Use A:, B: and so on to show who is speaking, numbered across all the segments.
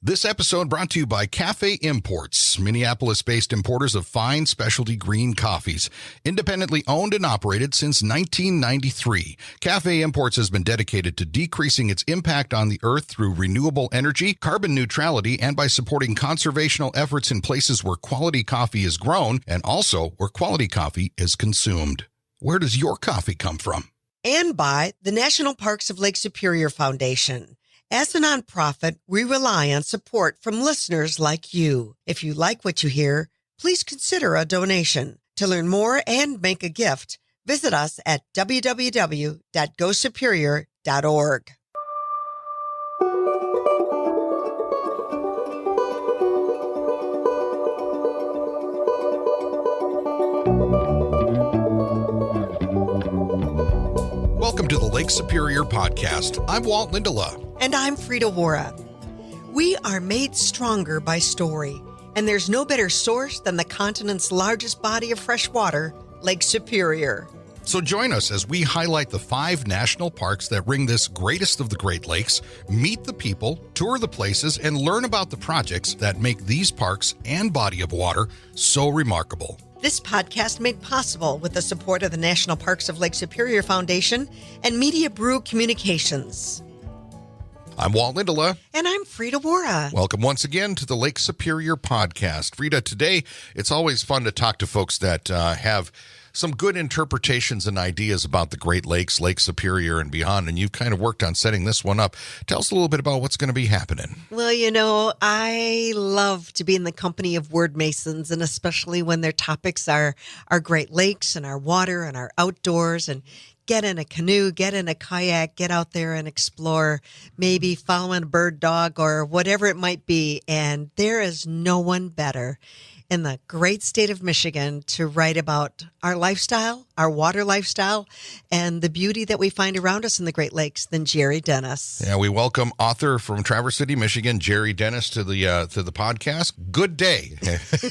A: This episode brought to you by Cafe Imports, Minneapolis-based importers of fine specialty green coffees. Independently owned and operated since 1993, Cafe Imports has been dedicated to decreasing its impact on the earth through renewable energy, carbon neutrality, and by supporting conservational efforts in places where quality coffee is grown and also where quality coffee is consumed. Where does your coffee come from?
B: And by the National Parks of Lake Superior Foundation. As a nonprofit, we rely on support from listeners like you. If you like what you hear, please consider a donation. To learn more and make a gift, visit us at www.gosuperior.org.
A: Welcome to the Lake Superior Podcast. I'm Walt Lindala.
B: And I'm Frida Waara. We are made stronger by story, and there's no better source than the continent's largest body of fresh water, Lake Superior.
A: So join us as we highlight the 5 national parks that ring this greatest of the Great Lakes, meet the people, tour the places, and learn about the projects that make these parks and body of water so remarkable.
B: This podcast made possible with the support of the National Parks of Lake Superior Foundation and Media Brew Communications.
A: I'm Walt Lindala.
B: And I'm Frida Waara.
A: Welcome once again to the Lake Superior Podcast. Frida, today it's always fun to talk to folks that have some good interpretations and ideas about the Great Lakes, Lake Superior, and beyond. And you've kind of worked on setting this one up. Tell us a little bit about what's going to be happening.
B: Well, you know, I love to be in the company of word masons, and especially when their topics are our Great Lakes and our water and our outdoors, and get in a canoe, get in a kayak, get out there and explore, maybe following a bird dog or whatever it might be. And there is no one better in the great state of Michigan to write about our lifestyle, our water lifestyle, and the beauty that we find around us in the Great Lakes than Jerry Dennis.
A: Yeah, we welcome author from Traverse City, Michigan, Jerry Dennis, to the podcast. Good day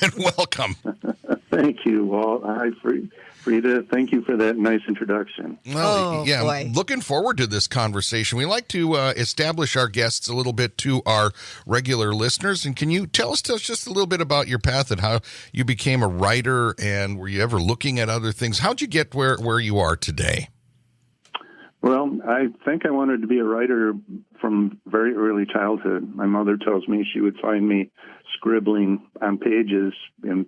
A: and welcome.
C: Thank you, Walt. Hi, Frida. Thank you for that nice introduction.
A: Well, yeah,
B: boy.
A: I'm looking forward to this conversation. We like to establish our guests a little bit to our regular listeners. And can you tell us just a little bit about your path and how you became a writer, and were you ever looking at other things? How'd you get where you are today?
C: Well, I think I wanted to be a writer from very early childhood. My mother tells me she would find me scribbling on pages in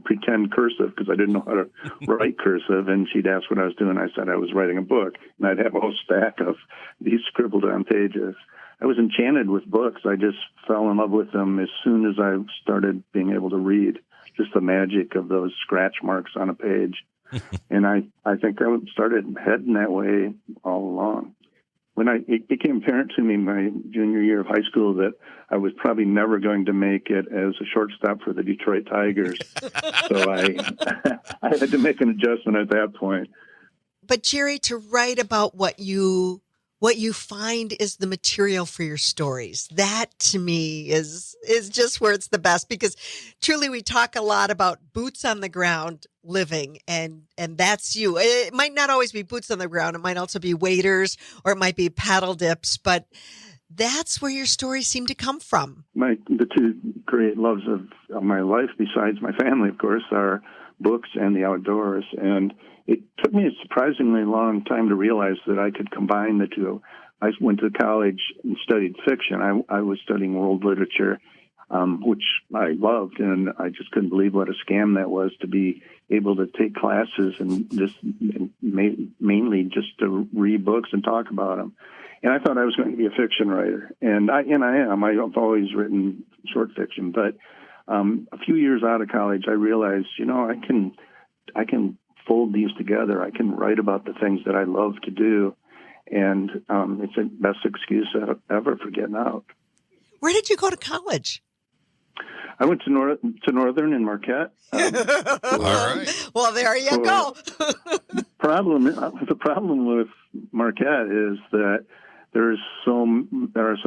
C: pretend cursive because I didn't know how to write cursive, and she'd ask what I was doing. I said I was writing a book, and I'd have a whole stack of these scribbled on pages. I was enchanted with books. I just fell in love with them as soon as I started being able to read, just the magic of those scratch marks on a page. And I think I started heading that way all along. When it became apparent to me my junior year of high school that I was probably never going to make it as a shortstop for the Detroit Tigers. So I had to make an adjustment at that point.
B: But Jerry, to write about what you find is the material for your stories, that to me is just where it's the best, because truly we talk a lot about boots on the ground living, and that's you. It might not always be boots on the ground. It might also be waders, or it might be paddle dips, but that's where your stories seem to come from.
C: The two great loves of my life, besides my family, of course, are books and the outdoors. And it took me a surprisingly long time to realize that I could combine the two. I went to college and studied fiction. I was studying world literature, which I loved, and I just couldn't believe what a scam that was to be able to take classes and just mainly just to read books and talk about them. And I thought I was going to be a fiction writer, and I am. I've always written short fiction, but a few years out of college, I realized, I can fold these together. I can write about the things that I love to do, and it's the best excuse ever for getting out.
B: Where did you go to college?
C: I went to Northern in Marquette.
A: All right.
B: Well, there you go.
C: The problem with Marquette is that there are so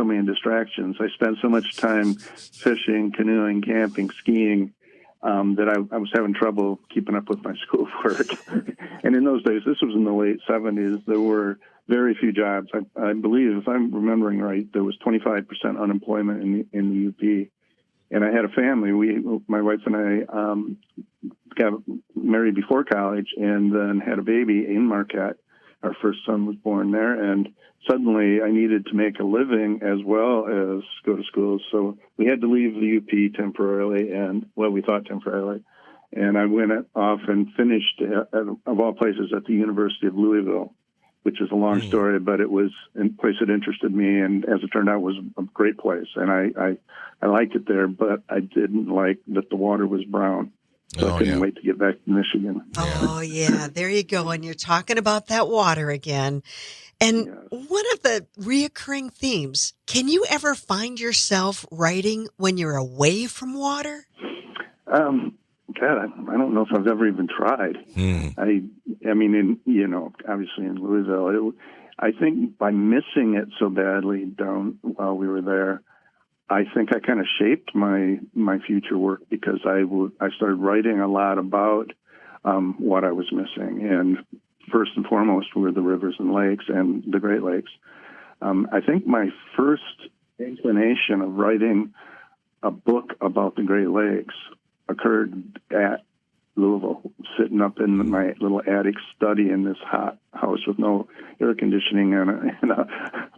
C: many distractions. I spent so much time fishing, canoeing, camping, skiing, that I was having trouble keeping up with my schoolwork. And in those days, this was in the late 70s, there were very few jobs. I believe, if I'm remembering right, there was 25% unemployment in the UP. And I had a family. My wife and I got married before college and then had a baby in Marquette. Our first son was born there. And suddenly I needed to make a living as well as go to school. So we had to leave the UP temporarily, we thought temporarily. And I went off and finished, of all places, at the University of Louisville, which is a long story, but it was a place that interested me. And as it turned out, it was a great place. And I liked it there, but I didn't like that the water was brown. So I couldn't wait to get back to Michigan.
B: Oh, yeah. There you go. And you're talking about that water again. And one of the reoccurring themes, can you ever find yourself writing when you're away from water?
C: God, I don't know if I've ever even tried. I mean, obviously in Louisville, I think by missing it so badly down while we were there, I think I kind of shaped my future work, because I started writing a lot about what I was missing. And first and foremost were the rivers and lakes and the Great Lakes. I think my first inclination of writing a book about the Great Lakes occurred at Louisville, sitting up in my little attic study in this hot house with no air conditioning in a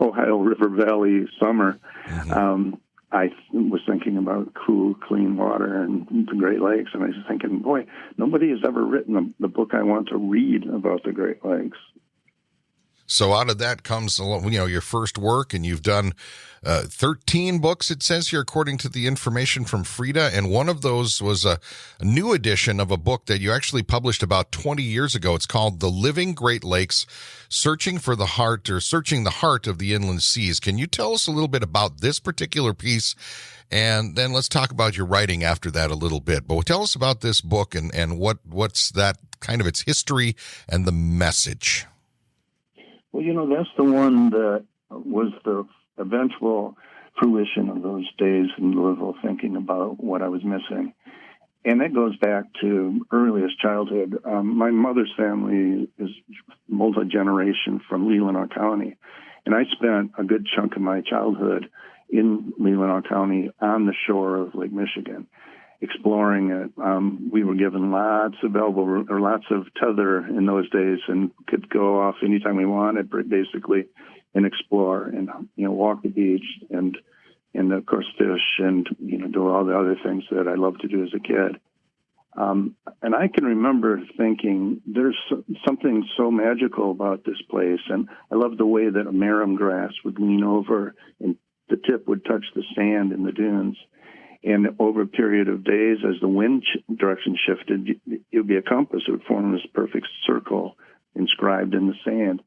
C: Ohio River Valley summer. I was thinking about cool, clean water and the Great Lakes, and I was thinking, boy, nobody has ever written the book I want to read about the Great Lakes.
A: So out of that comes, your first work, and you've done 13 books, it says here, according to the information from Frida. And one of those was a new edition of a book that you actually published about 20 years ago. It's called The Living Great Lakes, Searching the Heart of the Inland Seas. Can you tell us a little bit about this particular piece? And then let's talk about your writing after that a little bit. But tell us about this book and what's that kind of its history and the message.
C: Well, that's the one that was the eventual fruition of those days in Louisville, thinking about what I was missing. And that goes back to earliest childhood. My mother's family is multi-generation from Leelanau County. And I spent a good chunk of my childhood in Leelanau County on the shore of Lake Michigan, exploring it. We were given lots of tether in those days, and could go off anytime we wanted, basically, and explore and walk the beach and of course fish and do all the other things that I loved to do as a kid. And I can remember thinking there's something so magical about this place, and I loved the way that a marram grass would lean over and the tip would touch the sand in the dunes. And over a period of days, as the wind direction shifted, it would be a compass. It would form this perfect circle inscribed in the sand.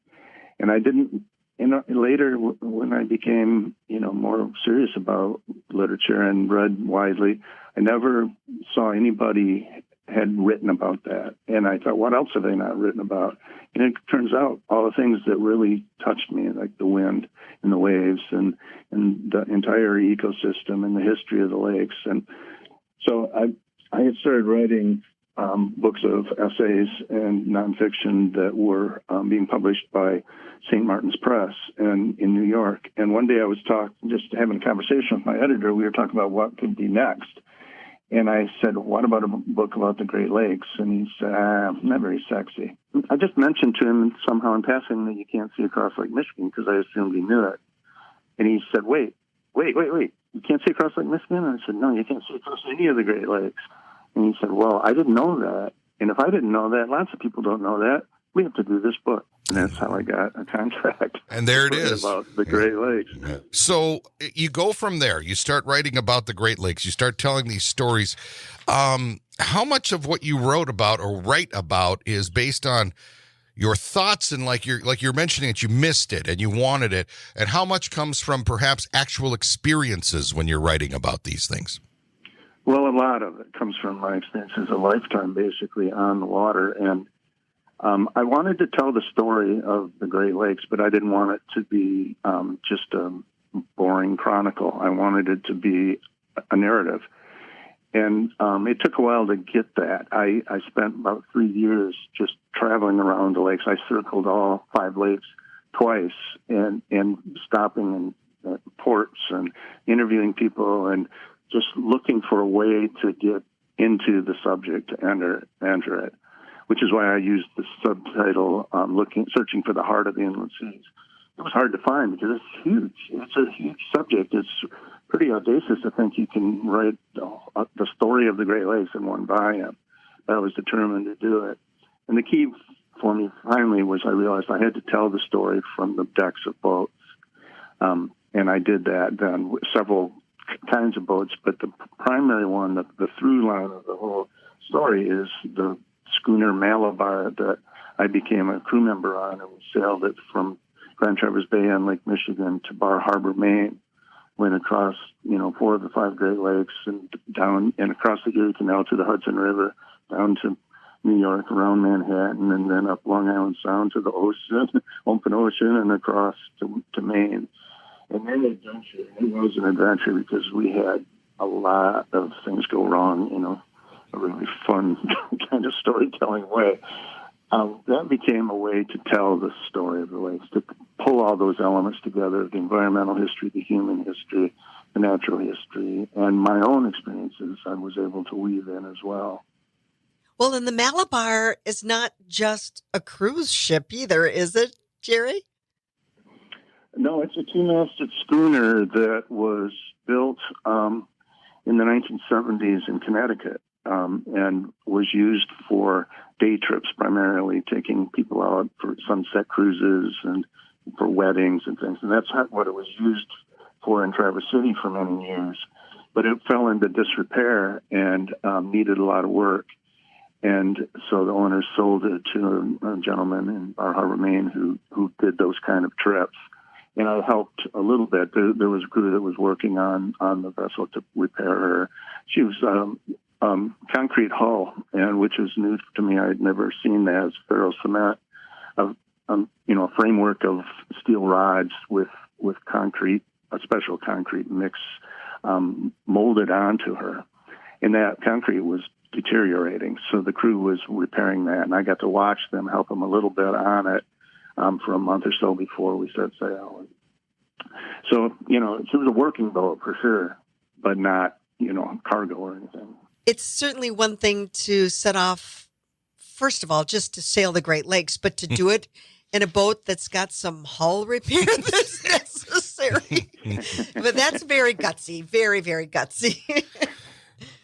C: And I didn't, later when I became, more serious about literature and read widely, I never saw anybody had written about that. And I thought, what else have they not written about? And it turns out all the things that really touched me, like the wind and the waves and the entire ecosystem and the history of the lakes. And so I had started writing books of essays and nonfiction that were being published by St. Martin's Press in New York. And one day I was just having a conversation with my editor. We were talking about what could be next. And I said, what about a book about the Great Lakes? And he said, not very sexy. I just mentioned to him somehow in passing that you can't see across Lake Michigan, because I assumed he knew it. And he said, wait. You can't see across Lake Michigan? And I said, no, you can't see across any of the Great Lakes. And he said, well, I didn't know that. And if I didn't know that, lots of people don't know that. We have to do this book. And that's how I got a contract.
A: And there it is.
C: About the Great Lakes.
A: Yeah. So you go from there. You start writing about the Great Lakes. You start telling these stories. How much of what you wrote about or write about is based on your thoughts and like you're mentioning that you missed it and you wanted it, and how much comes from perhaps actual experiences when you're writing about these things?
C: Well, a lot of it comes from my experiences, a lifetime basically on the water. And I wanted to tell the story of the Great Lakes, but I didn't want it to be just a boring chronicle. I wanted it to be a narrative. And it took a while to get that. I spent about 3 years just traveling around the lakes. I circled all 5 lakes twice and stopping in ports and interviewing people and just looking for a way to get into the subject to enter it, which is why I used the subtitle, searching for the heart of the inland seas. It was hard to find because it's huge. It's a huge subject. It's pretty audacious to think you can write the story of the Great Lakes in one volume. I was determined to do it. And the key for me finally was I realized I had to tell the story from the decks of boats. And I did that then with several kinds of boats, but the primary one, the through line of the whole story is the schooner Malabar that I became a crew member on, and we sailed it from Grand Traverse Bay on Lake Michigan to Bar Harbor, Maine. Went across, 4 of the 5 Great Lakes and down and across the Erie Canal to the Hudson River, down to New York, around Manhattan, and then up Long Island Sound to the ocean, open ocean, and across to Maine. And then adventure, it was an adventure because we had a lot of things go wrong, a really fun kind of storytelling way. That became a way to tell the story of the lakes, to pull all those elements together, the environmental history, the human history, the natural history, and my own experiences I was able to weave in as well.
B: Well, and the Malabar is not just a cruise ship either, is it, Jerry?
C: No, it's a 2-masted schooner that was built in the 1970s in Connecticut and was used for day trips, primarily taking people out for sunset cruises and for weddings and things. And that's what it was used for in Traverse City for many years. But it fell into disrepair and needed a lot of work. And so the owners sold it to a gentleman in Bar Harbor, Maine, who did those kind of trips. And I helped a little bit. There was a crew that was working on the vessel to repair her. She was concrete hull, and which was new to me. I had never seen that as ferro cement, a framework of steel rods with concrete, a special concrete mix molded onto her. And that concrete was deteriorating, so the crew was repairing that, and I got to watch them, help them a little bit on it for a month or so before we set sail. So, it was a working boat for sure, but not, cargo or anything.
B: It's certainly one thing to set off, first of all, just to sail the Great Lakes, but to do it in a boat that's got some hull repair that's necessary. But that's very gutsy, very, very gutsy.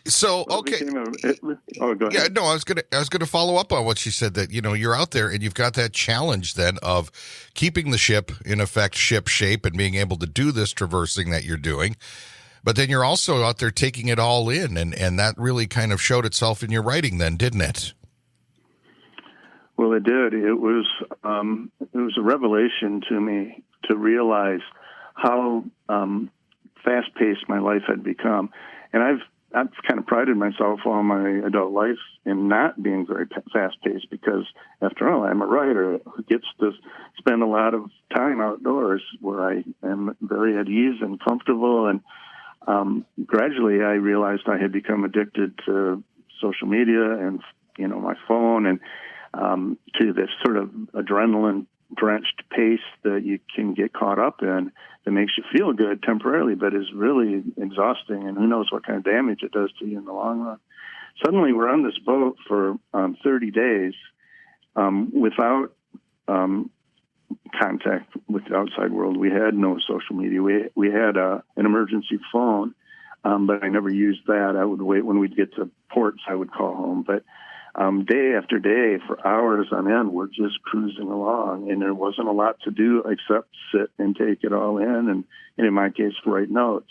A: So, okay.
C: Go ahead.
A: Yeah, no, I was gonna follow up on what she said, that, you're out there and you've got that challenge then of keeping the ship, in effect, ship shape and being able to do this traversing that you're doing. But then you're also out there taking it all in, and that really kind of showed itself in your writing then, didn't it?
C: Well, it did. It was a revelation to me to realize how fast-paced my life had become. And I've kind of prided myself all my adult life in not being very fast-paced because, after all, I'm a writer who gets to spend a lot of time outdoors where I am very at ease and comfortable. And gradually I realized I had become addicted to social media and, my phone and to this sort of adrenaline-drenched pace that you can get caught up in that makes you feel good temporarily, but is really exhausting, and who knows what kind of damage it does to you in the long run. Suddenly we're on this boat for 30 days without contact with the outside world. We had no social media. We had an emergency phone, but I never used that. I would wait when we'd get to ports. I would call home. But day after day, for hours on end, we're just cruising along, and there wasn't a lot to do except sit and take it all in, and in my case, write notes.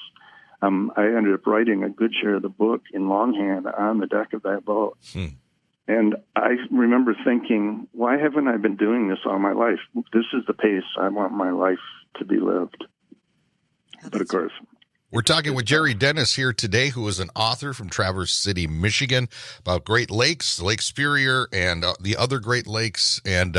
C: I ended up writing a good share of the book in longhand on the deck of that boat. And I remember thinking, why haven't I been doing this all my life? This is the pace I want my life to be lived. But of course,
A: We're talking with Jerry Dennis here today, who is an author from Traverse City, Michigan, about Great Lakes, Lake Superior, and the other Great Lakes. And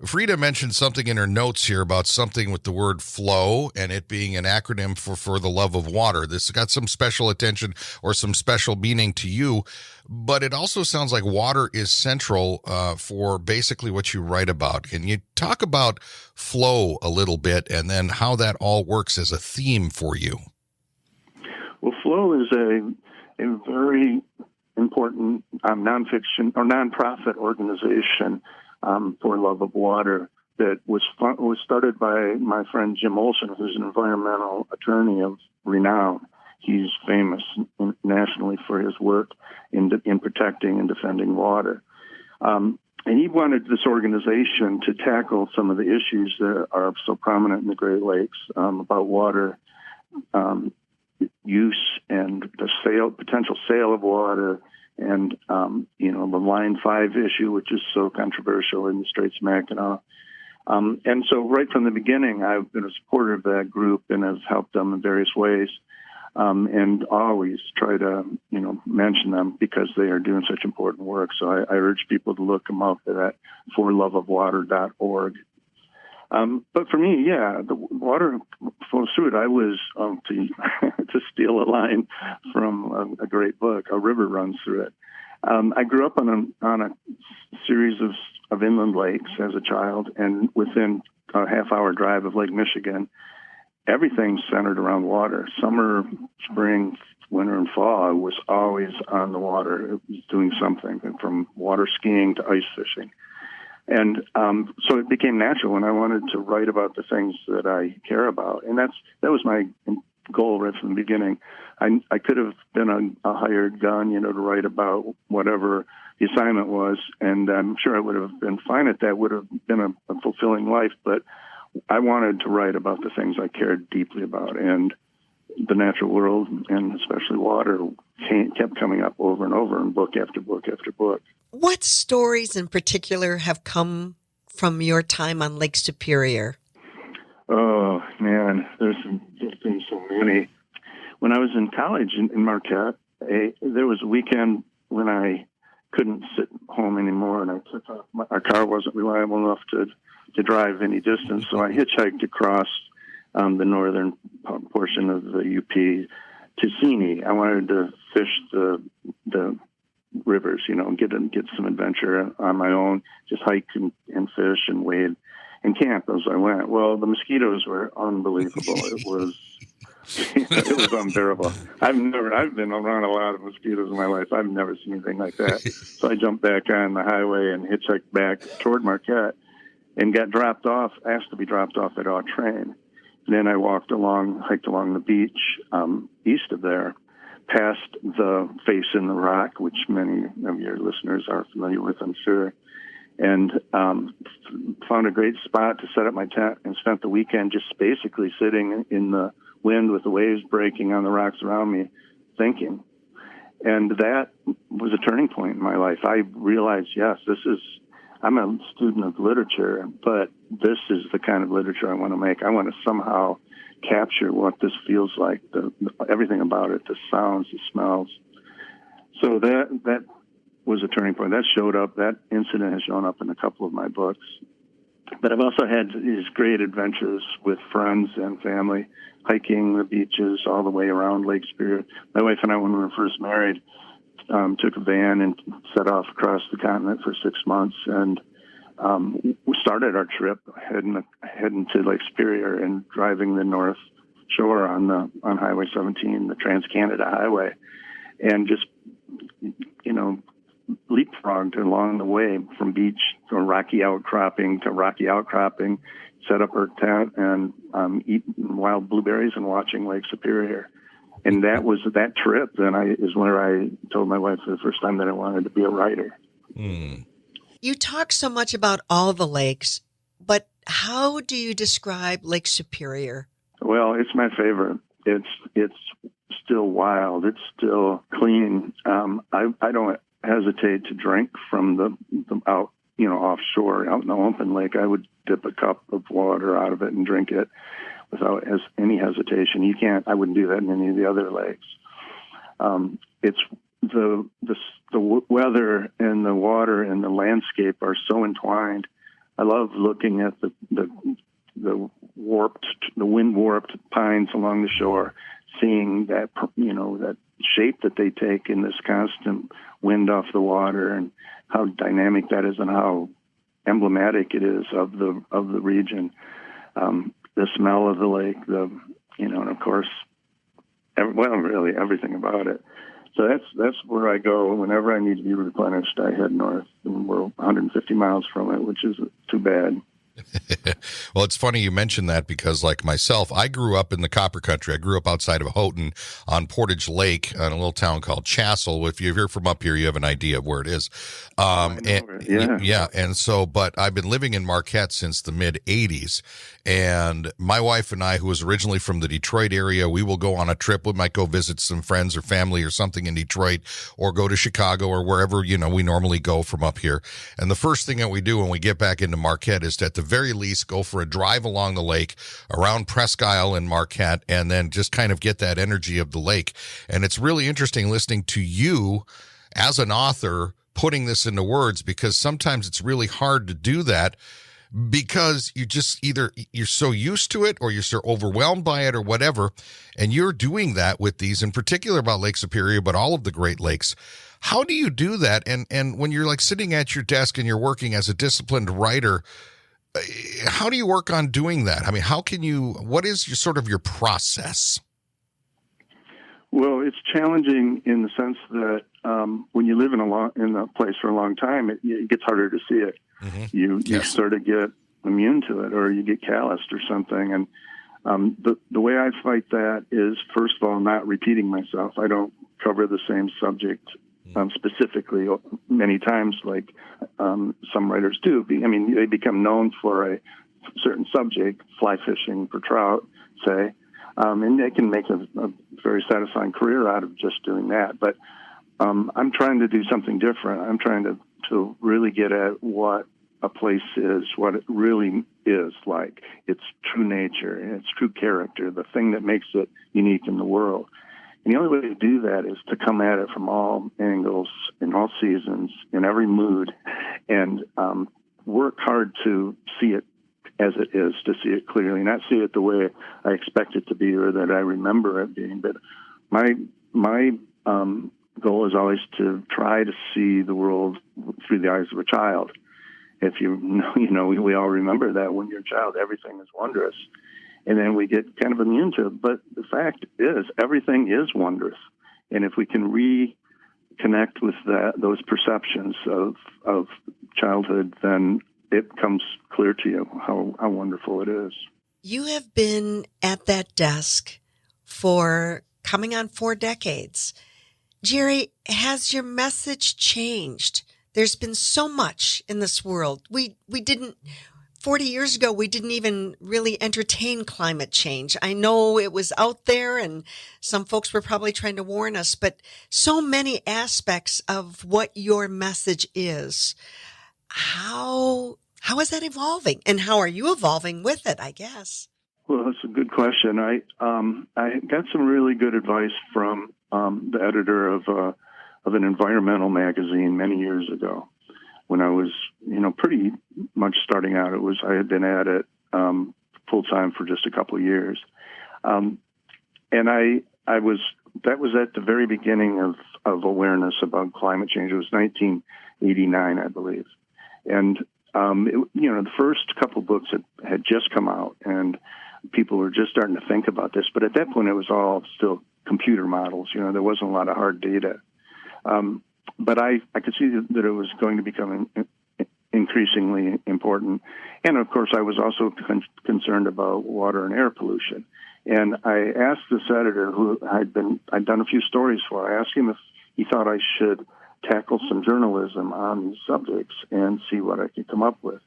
A: Frida mentioned something in her notes here about something with the word flow and it being an acronym for the love of water. This got some special attention or some special meaning to you, but it also sounds like water is central for basically what you write about. Can you talk about flow a little bit and then how that all works as a theme for you?
C: Well, flow is a very important nonfiction or nonprofit organization for love of water that was started by my friend Jim Olson, who's an environmental attorney of renown. He's famous nationally for his work in protecting and defending water. And he wanted this organization to tackle some of the issues that are so prominent in the Great Lakes about water use and the potential sale of water, and the Line 5 issue, which is so controversial in the Straits of Mackinac. And so right from the beginning, I've been a supporter of that group and have helped them in various ways, and always try to mention them because they are doing such important work. So I urge people to look them up at forloveofwater.org. But for me, the water flows through it. I was, to steal a line from a great book, a river runs through it. I grew up on a series of inland lakes as a child, and within a half-hour drive of Lake Michigan, everything centered around water. Summer, spring, winter, and fall, I was always on the water. It was doing something, from water skiing to ice fishing. And so it became natural when I wanted to write about the things that I care about. And that was my goal right from the beginning. I could have been a hired gun, to write about whatever the assignment was, and I'm sure I would have been fine at that, would have been a fulfilling life, but I wanted to write about the things I cared deeply about, and the natural world, and especially water, kept coming up over and over in book after book after book.
B: What stories in particular have come from your time on Lake Superior?
C: Oh, man, there's been so many. When I was in college in Marquette, there was a weekend when I couldn't sit home anymore, and I took off. Our car wasn't reliable enough to drive any distance, so I hitchhiked across the northern portion of the UP to Seney. I wanted to fish the rivers, and get some adventure on my own, just hike and fish and wade and camp as I went. Well, the mosquitoes were unbelievable. It was unbearable. I've been around a lot of mosquitoes in my life. I've never seen anything like that. So I jumped back on the highway and hitchhiked back toward Marquette and got asked to be dropped off at our train. And then I hiked along the beach east of there, past the Face in the Rock, which many of your listeners are familiar with, I'm sure, and found a great spot to set up my tent and spent the weekend just basically sitting in the wind with the waves breaking on the rocks around me, thinking. And that was a turning point in my life. I realized, yes, I'm a student of literature, but this is the kind of literature I want to make. I want to somehow capture what this feels like, everything about it, the sounds, the smells. So that was a turning point. That incident has shown up in a couple of my books. But I've also had these great adventures with friends and family, hiking the beaches all the way around Lake Superior. My wife and I, when we were first married, took a van and set off across the continent for 6 months, and we started our trip heading to Lake Superior and driving the north shore on Highway 17, the Trans-Canada Highway, and just leapfrogged along the way from beach to rocky outcropping, set up our tent and eat wild blueberries and watching Lake Superior. And that trip is where I told my wife for the first time that I wanted to be a writer.
A: Mm.
B: You talk so much about all the lakes, but how do you describe Lake Superior?
C: Well, it's my favorite. It's still wild. It's still clean. I don't hesitate to drink from the out, offshore, out in the open lake. I would dip a cup of water out of it and drink it without any hesitation. You can't. I wouldn't do that in any of the other lakes. It's the weather and the water and the landscape are so entwined. I love looking at the wind warped pines along the shore, seeing that that shape that they take in this constant wind off the water, and how dynamic that is, and how emblematic it is of the region. The smell of the lake, and of course, really everything about it. So that's where I go whenever I need to be replenished. I head north, and we're 150 miles from it, which is too bad.
A: Well, it's funny you mentioned that, because like myself, I grew up in the Copper Country. I grew up outside of Houghton on Portage Lake in a little town called Chassel. If you're from up here, you have an idea of where it is. And so, but I've been living in Marquette since the mid 80s. And my wife and I, who was originally from the Detroit area, we will go on a trip. We might go visit some friends or family or something in Detroit, or go to Chicago or wherever, we normally go from up here. And the first thing that we do when we get back into Marquette is to, at the very least, go for a drive along the lake around Presque Isle and Marquette, and then just kind of get that energy of the lake. And it's really interesting listening to you as an author putting this into words, because sometimes it's really hard to do that, because you just you're so used to it, or you're so overwhelmed by it, or whatever. And you're doing that with these, in particular about Lake Superior, but all of the Great Lakes. How do you do that? And when you're like sitting at your desk and you're working as a disciplined writer, how do you work on doing that? I mean, what is your process?
C: Well, it's challenging in the sense that when you live in a place for a long time, it gets harder to see it. Mm-hmm. You sort of get immune to it, or you get calloused or something. And the way I fight that is, first of all, not repeating myself. I don't cover the same subject specifically many times like some writers do. I mean, they become known for a certain subject, fly fishing for trout, say, and they can make a very satisfying career out of just doing that. But I'm trying to do something different. I'm trying to really get at what a place is, what it really is like, its true nature and its true character, the thing that makes it unique in the world. And the only way to do that is to come at it from all angles, in all seasons, in every mood, and work hard to see it as it is, to see it clearly, not see it the way I expect it to be or that I remember it being. But my goal is always to try to see the world through the eyes of a child. If we all remember that when you're a child, everything is wondrous. And then we get kind of immune to it. But the fact is, everything is wondrous. And if we can reconnect with those perceptions of childhood, then it comes clear to you how wonderful it is.
B: You have been at that desk for coming on 4 decades. Jerry, has your message changed? There's been so much in this world. We didn't... 40 years ago, we didn't even really entertain climate change. I know it was out there and some folks were probably trying to warn us, but so many aspects of what your message is. How is that evolving? And how are you evolving with it, I guess?
C: Well, that's a good question. I got some really good advice from the editor of an environmental magazine many years ago. When I was, pretty much starting out, I had been at it full time for just a couple of years, and that was at the very beginning of awareness about climate change. It was 1989, I believe, and the first couple of books had just come out, and people were just starting to think about this. But at that point, it was all still computer models. There wasn't a lot of hard data. But I could see that it was going to become increasingly important. And, of course, I was also concerned about water and air pollution. And I asked this editor, who I'd done a few stories for, I asked him if he thought I should tackle some journalism on these subjects and see what I could come up with.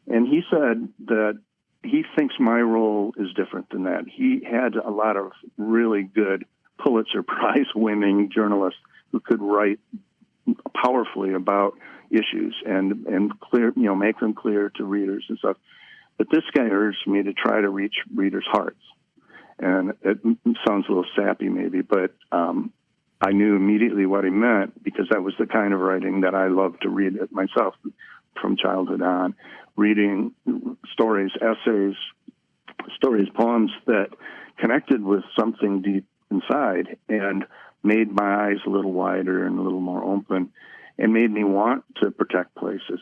C: And he said that he thinks my role is different than that. He had a lot of really good Pulitzer Prize-winning journalists who could write powerfully about issues and clear, make them clear to readers and stuff. But this guy urged me to try to reach readers' hearts. And it sounds a little sappy maybe, but I knew immediately what he meant, because that was the kind of writing that I loved to read it myself from childhood on. Reading stories, essays, poems that connected with something deep inside and made my eyes a little wider and a little more open, and made me want to protect places.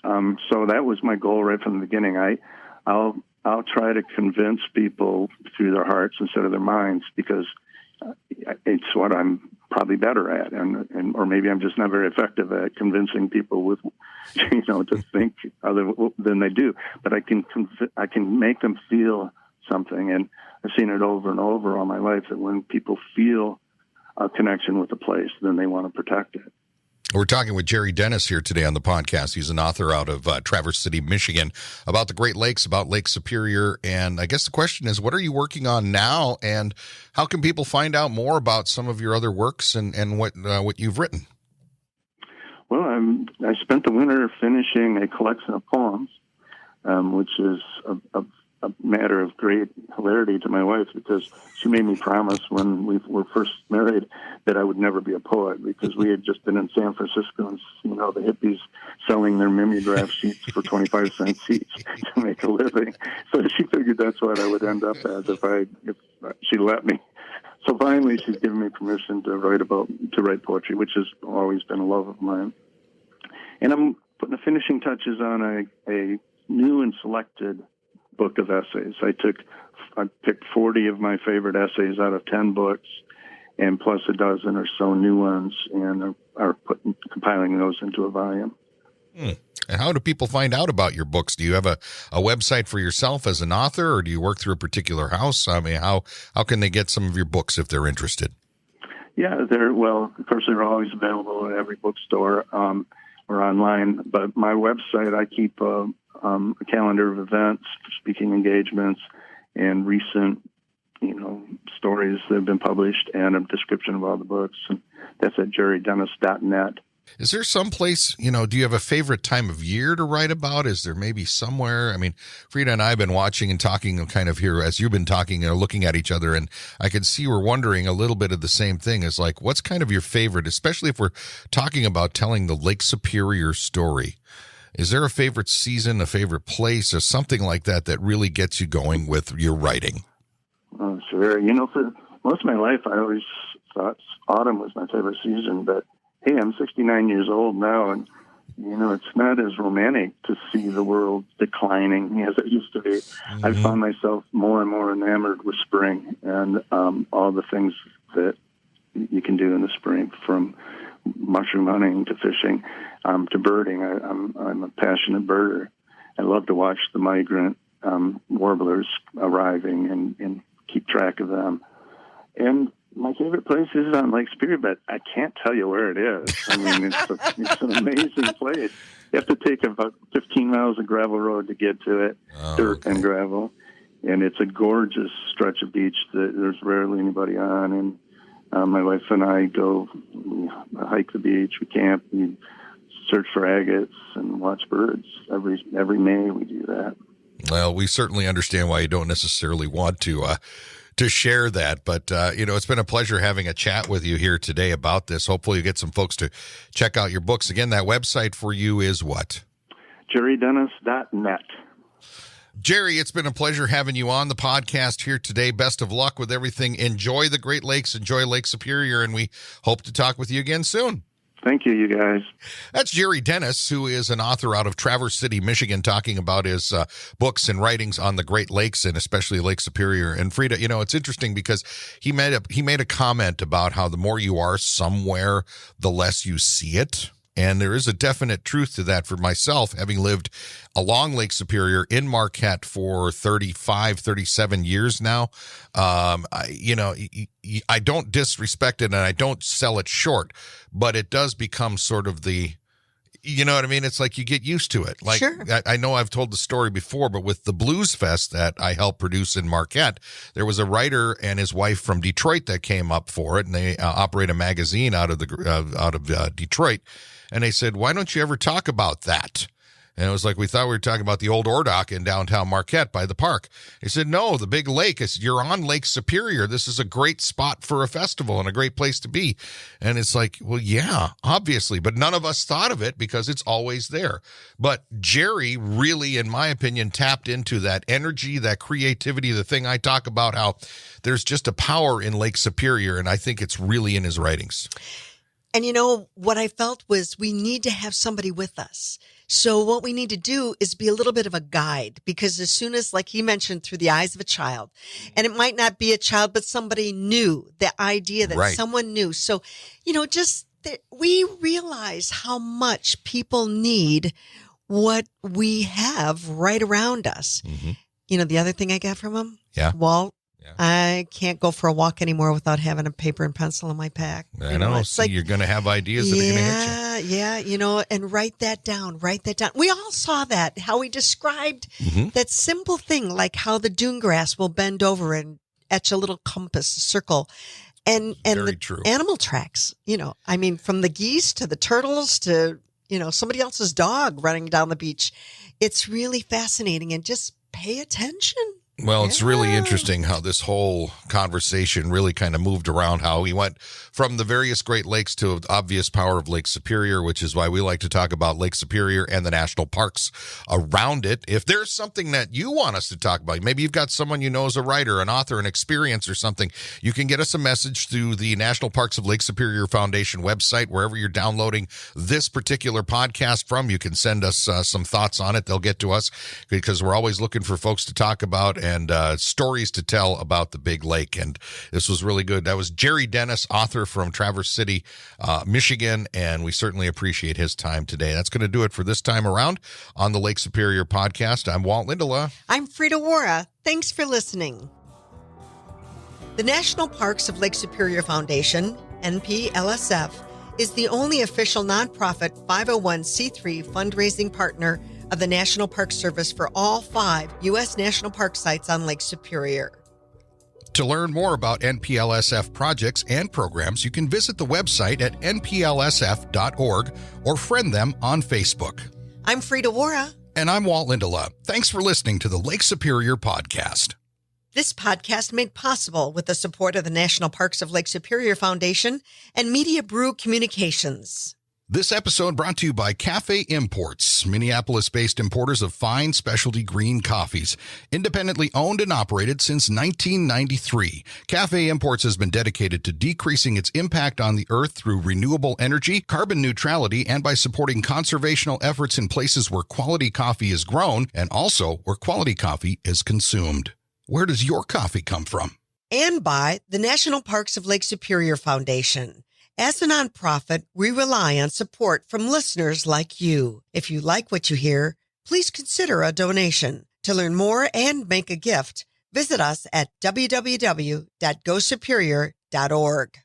C: So that was my goal right from the beginning. I'll try to convince people through their hearts instead of their minds, because it's what I'm probably better at, and or maybe I'm just not very effective at convincing people with, to think other than they do. But I can make them feel something, and I've seen it over and over all my life, that when people feel a connection with a place, then they want to protect it.
A: We're talking with Jerry Dennis here today on the podcast. He's an author out of Traverse City, Michigan, about the Great Lakes, about Lake Superior. And I guess the question is, what are you working on now, and how can people find out more about some of your other works and what you've written?
C: Well, I spent the winter finishing a collection of poems, which is a matter of great hilarity to my wife, because she made me promise when we were first married that I would never be a poet, because we had just been in San Francisco and seen how the hippies selling their mimeograph sheets for 25 cents each to make a living. So she figured that's what I would end up as if she let me. So finally, she's given me permission to write poetry, which has always been a love of mine. And I'm putting the finishing touches on a new and selected book of essays. I picked 40 of my favorite essays out of 10 books, and plus a dozen or so new ones, and are compiling those into a volume.
A: And how do people find out about your books? Do you have a website for yourself as an author, or do you work through a particular house? I mean, how can they get some of your books if they're interested?
C: Yeah, of course, they're always available at every bookstore or online. But my website, I keep a calendar of events, speaking engagements, and recent, stories that have been published, and a description of all the books. And that's at jerrydennis.net.
A: Is there some place, do you have a favorite time of year to write about? Is there maybe somewhere? I mean, Frida and I have been watching and talking kind of here as you've been talking, looking at each other, and I can see we're wondering a little bit of the same thing. Is like, what's kind of your favorite, especially if we're talking about telling the Lake Superior story? Is there a favorite season, a favorite place, or something like that that really gets you going with your writing?
C: Oh, sure. For most of my life, I always thought autumn was my favorite season, but hey, I'm 69 years old now, and, it's not as romantic to see the world declining as it used to be. Mm-hmm. I found myself more and more enamored with spring and all the things that you can do in the spring, from mushroom hunting to fishing to birding. I'm a passionate birder. I love to watch the migrant warblers arriving and keep track of them. And my favorite place is on Lake Superior, but I can't tell you where it is. I mean, it's an amazing place. You have to take about 15 miles of gravel road to get to it, dirt and gravel. And it's a gorgeous stretch of beach that there's rarely anybody on. And my wife and I we hike the beach, we camp, we search for agates and watch birds. Every May we do that.
A: Well, we certainly understand why you don't necessarily want to share that, but it's been a pleasure having a chat with you here today about this. Hopefully you get some folks to check out your books. Again, that website for you is what?
C: jerrydennis.net.
A: Jerry, it's been a pleasure having you on the podcast here today. Best of luck with everything. Enjoy the Great Lakes, enjoy Lake Superior, and we hope to talk with you again soon.
C: Thank you, you guys.
A: That's Jerry Dennis, who is an author out of Traverse City, Michigan, talking about his books and writings on the Great Lakes, and especially Lake Superior. And Frida, it's interesting because he made a comment about how the more you are somewhere, the less you see it. And there is a definite truth to that for myself, having lived along Lake Superior in Marquette for 35, 37 years now. I don't disrespect it and I don't sell it short, but it does become sort of the, you know what I mean? It's like you get used to it. Like,
B: sure.
A: I know I've told the story before, but with the Blues Fest that I helped produce in Marquette, there was a writer and his wife from Detroit that came up for it, and they operate a magazine out of Detroit. And they said, why don't you ever talk about that? And it was like, we thought we were talking about the old Ordock in downtown Marquette by the park. He said, no, the big lake is, you're on Lake Superior. This is a great spot for a festival and a great place to be. And it's like, well, yeah, obviously, but none of us thought of it because it's always there. But Jerry really, in my opinion, tapped into that energy, that creativity, the thing I talk about, how there's just a power in Lake Superior. And I think it's really in his writings.
B: And what I felt was we need to have somebody with us. So what we need to do is be a little bit of a guide, because as soon as, like he mentioned, through the eyes of a child, and it might not be a child, but somebody knew, the idea that someone knew. So, just that we realize how much people need what we have right around us. Mm-hmm. The other thing I got from him, Walt, I can't go for a walk anymore without having a paper and pencil in my pack.
A: I know. It's like, you're going to have ideas that are going to hit you.
B: Yeah, and write that down. We all saw that, how he described that simple thing, like how the dune grass will bend over and etch a little compass, a circle. And the true. Animal tracks, from the geese to the turtles to, somebody else's dog running down the beach. It's really fascinating, and just pay attention.
A: Well, it's really interesting how this whole conversation really kind of moved around, how he went from the various Great Lakes to the obvious power of Lake Superior, which is why we like to talk about Lake Superior and the national parks around it. If there's something that you want us to talk about, maybe you've got someone you know as a writer, an author, an experience or something, you can get us a message through the National Parks of Lake Superior Foundation website, wherever you're downloading this particular podcast from. You can send us some thoughts on it. They'll get to us, because we're always looking for folks to talk about and stories to tell about the big lake. And this was really good. That was Jerry Dennis, author from Traverse City, Michigan, and we certainly appreciate his time today. That's going to do it for this time around on the Lake Superior podcast. I'm Walt Lindala.
B: I'm Frida Waara. Thanks for listening. The National Parks of Lake Superior Foundation, NPLSF, is the only official nonprofit 501c3 fundraising partner of the National Park Service for all 5 U.S. national park sites on Lake Superior.
A: To learn more about NPLSF projects and programs, you can visit the website at nplsf.org or friend them on Facebook.
B: I'm Frida Waara.
A: And I'm Walt Lindala. Thanks for listening to the Lake Superior podcast.
B: This podcast made possible with the support of the National Parks of Lake Superior Foundation and Media Brew Communications.
A: This episode brought to you by Cafe Imports, Minneapolis-based importers of fine specialty green coffees. Independently owned and operated since 1993, Cafe Imports has been dedicated to decreasing its impact on the earth through renewable energy, carbon neutrality, and by supporting conservational efforts in places where quality coffee is grown and also where quality coffee is consumed. Where does your coffee come from?
B: And by the National Parks of Lake Superior Foundation. As a nonprofit, we rely on support from listeners like you. If you like what you hear, please consider a donation. To learn more and make a gift, visit us at www.gosuperior.org.